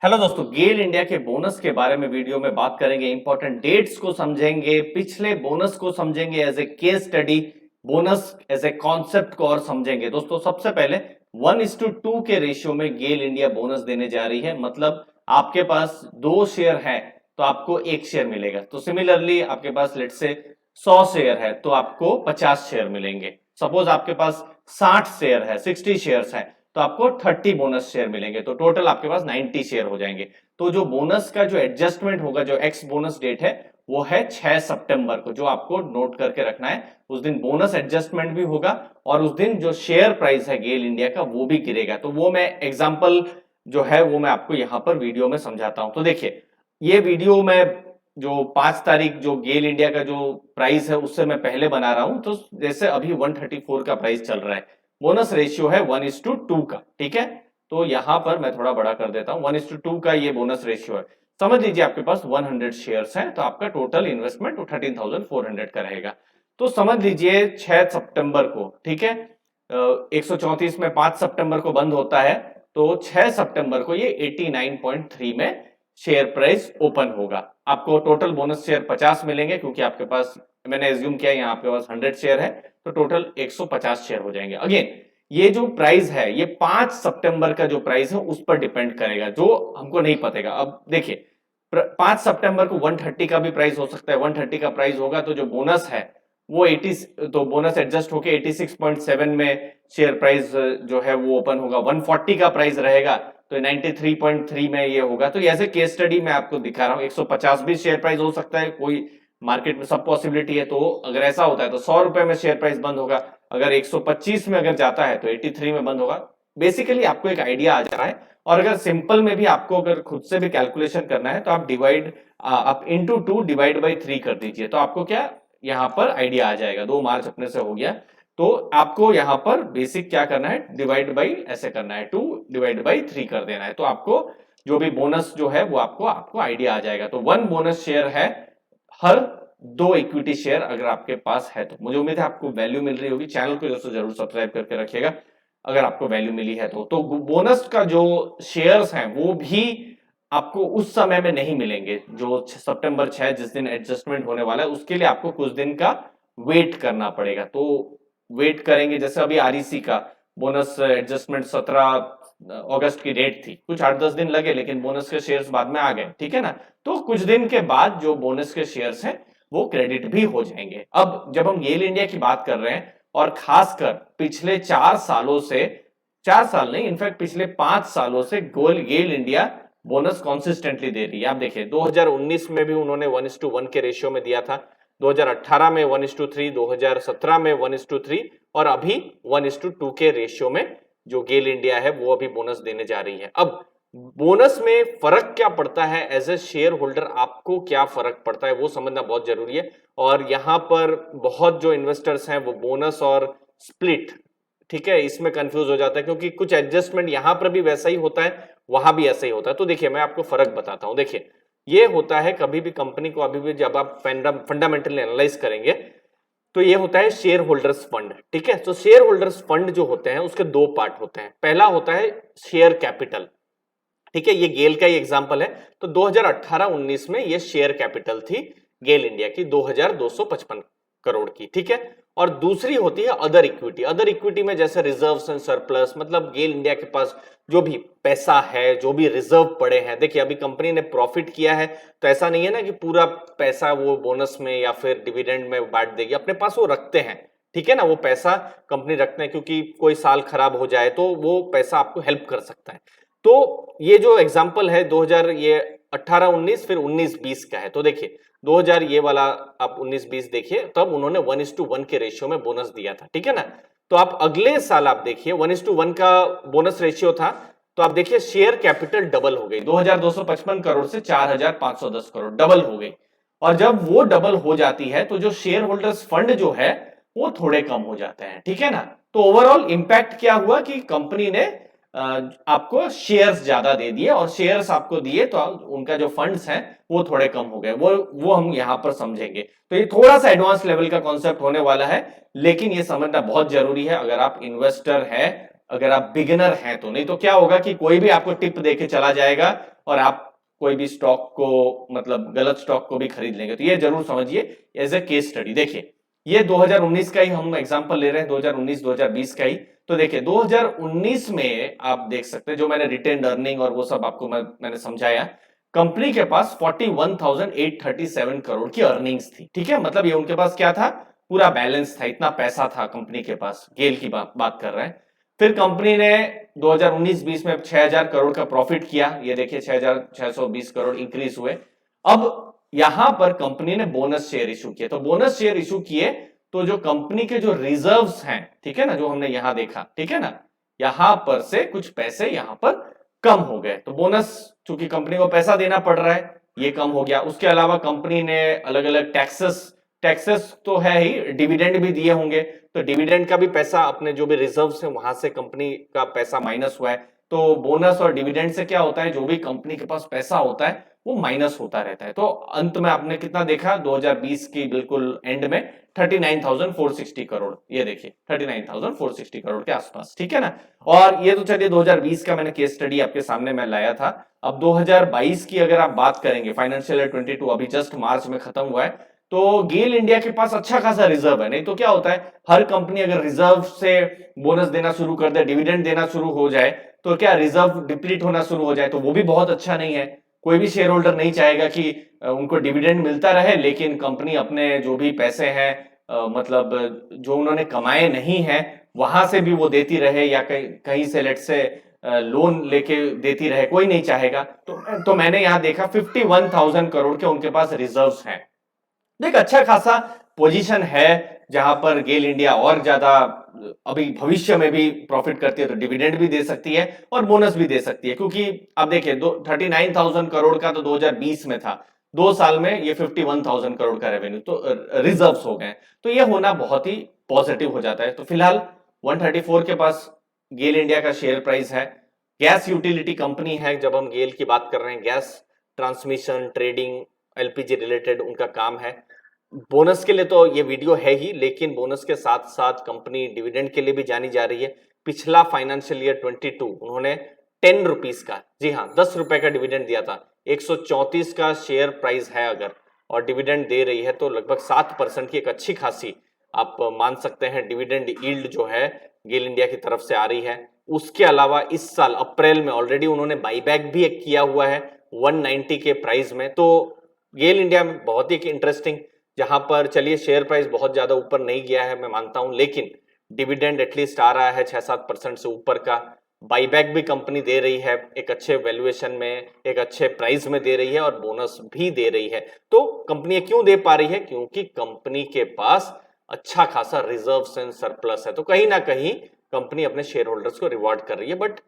Hello दोस्तों, गेल India के bonus के बारे में वीडियो में बात करेंगे। इंपॉर्टेंट डेट्स को समझेंगे, पिछले बोनस को समझेंगे as a case study, bonus as a concept को और समझेंगे। दोस्तों सबसे पहले 1:2 के रेशियो में गेल इंडिया बोनस देने जा रही है। मतलब आपके पास 2 शेयर है तो आपको 1 शेयर मिलेगा। तो सिमिलरली आपके पास लेट्स से 100 शेयर है तो आपको 50 शेयर मिलेंगे। सपोज आपके पास 60 शेयर है, 60 शेयर्स है तो आपको 30 बोनस शेयर मिलेंगे। तो टोटल आपके पास 90 शेयर हो जाएंगे। तो जो बोनस का जो एडजस्टमेंट होगा, जो एक्स बोनस डेट है वो है 6 सितंबर को, जो आपको नोट करके रखना है। उस दिन बोनस एडजस्टमेंट भी होगा और उस दिन जो शेयर प्राइस है गेल इंडिया का वो भी गिरेगा। तो वो मैं एग्जांपल जो है वो मैं आपको यहां पर वीडियो में समझाता हूं। तो देखिए, ये वीडियो में जो 5 तारीख जो गेल इंडिया का जो प्राइस है उससे मैं पहले बना रहा हूं। तो जैसे अभी 134 का प्राइस चल रहा है, बोनस रेशियो है 1:2 का। ठीक है, तो यहां पर मैं थोड़ा बड़ा कर देता हूं। 1:2 का ये बोनस रेशियो है। समझ लीजिए आपके पास 100 शेयर्स हैं तो आपका टोटल इन्वेस्टमेंट 13,400 का रहेगा। तो समझ लीजिए 6 सितंबर को, ठीक है, 134 में 5 सितंबर को बंद होता है तो 6 सितंबर को ये 89.3 में शेयर प्राइस ओपन होगा। आपको टोटल बोनस शेयर 50 मिलेंगे क्योंकि आपके पास, मैंने एज्यूम किया यहाँ आपके पास 100 शेयर है तो टोटल 150 शेयर हो जाएंगे। अगेन ये जो प्राइस है ये 5 सितंबर का जो प्राइस है उस पर डिपेंड करेगा, जो हमको नहीं पतेगा। अब देखिए 5 सितंबर को 130 का भी प्राइस हो सकता है। 130 का प्राइस होगा तो जो बोनस है वो 80, तो बोनस एडजस्ट होके 86.7 में शेयर प्राइस जो है वो ओपन होगा। 140 का प्राइस रहेगा तो 93.3 में ये होगा। तो ऐसे केस स्टडी मैं आपको दिखा रहा हूँ। 150 भी शेयर प्राइस हो सकता है, कोई मार्केट में सब पॉसिबिलिटी है। तो अगर ऐसा होता है तो 100 रुपए में शेयर प्राइस बंद होगा। अगर 125 में अगर जाता है तो 83 में बंद होगा। बेसिकली आपको एक आइडिया आ जा रहा है। और अगर सिंपल में भी आपको अगर खुद से भी कैलकुलेशन करना है तो आप इंटू 2 डिवाइड बाई 3 कर दीजिए तो आपको क्या यहाँ पर आइडिया आ जाएगा। 2 मार्च अपने से हो गया तो आपको यहाँ पर बेसिक क्या करना है, डिवाइड बाई ऐसे करना है, 2 डिवाइड बाई 3 कर देना है। तो आपको जो भी बोनस जो है वो आपको आइडिया आ जाएगा। तो 1 बोनस शेयर है हर 2 इक्विटी शेयर अगर आपके पास है। तो मुझे उम्मीद है आपको वैल्यू मिल रही होगी। चैनल को दोस्तों जरूर सब्सक्राइब करके रखिएगा अगर आपको वैल्यू मिली है। तो बोनस का जो शेयर्स हैं वो भी आपको उस समय में नहीं मिलेंगे। जो सितंबर 6 जिस दिन एडजस्टमेंट होने वाला है उसके लिए आपको कुछ दिन का वेट करना पड़ेगा। तो वेट करेंगे। जैसे अभी आरईसी का बोनस एडजस्टमेंट 17 अगस्त की डेट थी, कुछ 8-10 दिन लगे लेकिन बोनस के शेयर्स बाद में आ गए। ठीक है ना, तो कुछ दिन के बाद जो बोनस के शेयर्स हैं वो क्रेडिट भी हो जाएंगे। अब जब हम गेल इंडिया की बात कर रहे हैं और खासकर पिछले 4 सालों से, 4 साल नहीं इनफैक्ट पिछले 5 सालों से गेल इंडिया बोनस कॉन्सिस्टेंटली दे रही है। आप देखिए 2019 में भी उन्होंने 1:1 के रेशियो में दिया था, 2018 में 1:3, 2017 में 1:3 और अभी 1:2 के रेशियो में जो गेल इंडिया है वो अभी बोनस देने जा रही है। अब बोनस में फर्क क्या पड़ता है, एज ए शेयर होल्डर आपको क्या फर्क पड़ता है वो समझना बहुत जरूरी है। और यहां पर बहुत जो इन्वेस्टर्स हैं वो बोनस और स्प्लिट, ठीक है, इसमें कंफ्यूज हो जाता है क्योंकि कुछ एडजस्टमेंट यहां पर भी वैसा ही होता है, वहां भी ऐसा ही होता है। तो देखिए मैं आपको फर्क बताता हूं। देखिए ये होता है कभी भी कंपनी को, अभी भी जब आप फंडामेंटली एनालाइज करेंगे तो ये होता है शेयर होल्डर्स फंड। ठीक है, तो शेयर होल्डर्स फंड जो होते हैं उसके 2 पार्ट होते हैं। पहला होता है शेयर कैपिटल। ठीक है, ये गेल का ही एग्जांपल है। तो 2018-19 में ये शेयर कैपिटल थी गेल इंडिया की 2255 करोड़ की। ठीक है, और दूसरी होती है अदर इक्विटी। अदर इक्विटी में जैसे रिजर्व्स एंड सरप्लस, मतलब गेल इंडिया के पास जो भी पैसा है, जो भी रिजर्व पड़े हैं। देखिए अभी कंपनी ने प्रॉफिट किया है तो ऐसा नहीं है ना कि पूरा पैसा वो बोनस में या फिर डिविडेंड में बांट देगी, अपने पास वो रखते हैं। ठीक है ना, वो पैसा कंपनी रखते हैं क्योंकि कोई साल खराब हो जाए तो वो पैसा आपको हेल्प कर सकता है। तो ये जो एग्जांपल है 2000 ये 18-19 फिर 19-20 का है। तो देखिए 2000 ये वाला आप 19-20 देखिए, तब उन्होंने 1:1 के रेशियो में बोनस दिया था। ठीक है ना, तो आप अगले साल आप देखिए 1:1 का बोनस रेशियो था तो आप देखिए शेयर कैपिटल डबल हो गई, 2255 करोड़ से 4510 करोड़ डबल हो गई। और जब वो डबल हो जाती है तो जो शेयर होल्डर्स फंड जो है वो थोड़े कम हो जाते हैं। ठीक है ना, तो ओवरऑल इंपैक्ट क्या हुआ कि कंपनी ने आपको शेयर्स ज्यादा दे दिए और शेयर्स आपको दिए तो उनका जो फंड्स हैं वो थोड़े कम हो गए। वो हम यहां पर समझेंगे। तो ये थोड़ा सा एडवांस लेवल का कॉन्सेप्ट होने वाला है लेकिन ये समझना बहुत जरूरी है। अगर आप इन्वेस्टर है अगर आप बिगिनर हैं तो। नहीं तो क्या होगा कि कोई भी आपको टिप देके चला जाएगा और आप कोई भी स्टॉक को मतलब गलत स्टॉक को भी खरीद लेंगे। तो ये जरूर समझिए एज ए केस स्टडी। देखिए ये 2019 का ही हम एग्जांपल ले रहे हैं, 2019-2020 का ही। तो देखिए 2019 में आप देख सकते हैं, जो मैंने रिटेन अर्निंग और वो सब आपको मैंने समझाया, कंपनी के पास 41,837 करोड़ की अर्निंग्स थी। ठीक है, मतलब ये उनके पास क्या था, पूरा बैलेंस था, इतना पैसा था कंपनी के पास। गेल की बात कर रहे हैं। फिर कंपनी ने 2019-20 में 6,000 करोड़ का प्रॉफिट किया। ये देखिए 6,620 करोड़ इंक्रीज हुए। अब यहां पर कंपनी ने बोनस शेयर इशू किए। तो बोनस शेयर इशू किए तो जो कंपनी के जो रिजर्व्स हैं, ठीक है ना, जो हमने यहां देखा, ठीक है ना, यहां पर से कुछ पैसे यहां पर कम हो गए। तो बोनस, चूंकि कंपनी को पैसा देना पड़ रहा है, ये कम हो गया। उसके अलावा कंपनी ने अलग अलग टैक्सेस तो है ही, डिविडेंड भी दिए होंगे। तो डिविडेंड का भी पैसा, अपने जो भी रिजर्व्स है वहां से कंपनी का पैसा माइनस हुआ है। तो बोनस और डिविडेंड से क्या होता है, जो भी कंपनी के पास पैसा होता है वो माइनस होता रहता है। तो अंत में आपने कितना देखा 2020 की बिल्कुल एंड में 39,460 करोड़। ये देखिए 39,460 करोड़ के आसपास, ठीक है ना। और ये तो चलिए 2020 का मैंने केस स्टडी आपके सामने मैं लाया था। अब 2022 की अगर आप बात करेंगे, फाइनेंशियल ईयर 22 अभी जस्ट मार्च में खत्म हुआ है, तो गेल इंडिया के पास अच्छा खासा रिजर्व है। नहीं तो क्या होता है, हर कंपनी अगर रिजर्व से बोनस देना शुरू कर दे, डिविडेंड देना शुरू हो जाए, तो क्या रिजर्व डिप्लीट होना शुरू हो जाए, तो वो भी बहुत अच्छा नहीं है। कोई भी शेयर होल्डर नहीं चाहेगा कि उनको डिविडेंड मिलता रहे लेकिन कंपनी अपने जो भी पैसे हैं मतलब जो उन्होंने कमाए नहीं है वहां से भी वो देती रहे, या कहीं से लेट से लोन लेके देती रहे, कोई नहीं चाहेगा। तो मैंने यहां देखा 51,000 करोड़ के उनके पास रिजर्व्स हैं। देख अच्छा खासा पोजीशन है जहां पर गेल इंडिया और ज्यादा अभी भविष्य में भी प्रॉफिट करती है, तो डिविडेंड भी दे सकती है और बोनस भी दे सकती है। क्योंकि अब देखिए 39,000 करोड़ का तो 2020 में था, 2 साल में ये 51,000 करोड़ का रेवेन्यू तो रिजर्व्स हो गए। तो ये होना बहुत ही पॉजिटिव हो जाता है। तो फिलहाल 134 के पास गेल इंडिया का शेयर प्राइस है। गैस यूटिलिटी कंपनी है, जब हम गेल की बात कर रहे हैं, gas transmission trading LPG related उनका काम है। बोनस के लिए तो ये वीडियो है ही, लेकिन बोनस के साथ साथ कंपनी डिविडेंड के लिए भी जानी जा रही है। पिछला फाइनेंशियल ईयर 22 उन्होंने 10 रुपीस का, जी हाँ 10 रुपए का डिविडेंड दिया था। 134 का शेयर प्राइस है अगर, और डिविडेंड दे रही है, तो लगभग 7% की एक अच्छी खासी आप मान सकते हैं डिविडेंड यील्ड जो है गेल इंडिया की तरफ से आ रही है। उसके अलावा इस साल अप्रैल में ऑलरेडी उन्होंने बाईबैक भी एक किया हुआ है 190 के प्राइस में। तो गेल इंडिया में बहुत ही इंटरेस्टिंग, जहां पर चलिए शेयर प्राइस बहुत ज्यादा ऊपर नहीं गया है मैं मानता हूं, लेकिन डिविडेंड एटलीस्ट आ रहा है 6-7% से ऊपर का। बाईबैक भी कंपनी दे रही है एक अच्छे वैल्यूएशन में, एक अच्छे प्राइस में दे रही है, और बोनस भी दे रही है। तो कंपनी क्यों दे पा रही है, क्योंकि कंपनी के पास अच्छा खासा रिजर्व एंड सरप्लस है। तो कहीं ना कहीं कंपनी अपने शेयर होल्डर्स को रिवॉर्ड कर रही है। बट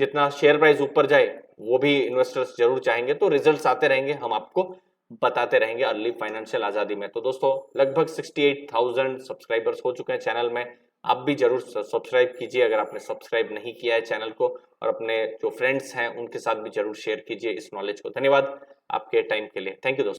जितना शेयर प्राइस ऊपर जाए वो भी इन्वेस्टर्स जरूर चाहेंगे, तो रिजल्ट्स आते रहेंगे, हम आपको बताते रहेंगे अर्ली फाइनेंशियल आजादी में। तो दोस्तों लगभग 68,000 सब्सक्राइबर्स हो चुके हैं चैनल में। आप भी जरूर सब्सक्राइब कीजिए अगर आपने सब्सक्राइब नहीं किया है चैनल को, और अपने जो फ्रेंड्स हैं उनके साथ भी जरूर शेयर कीजिए इस नॉलेज को। धन्यवाद आपके टाइम के लिए, थैंक यू दोस्तों।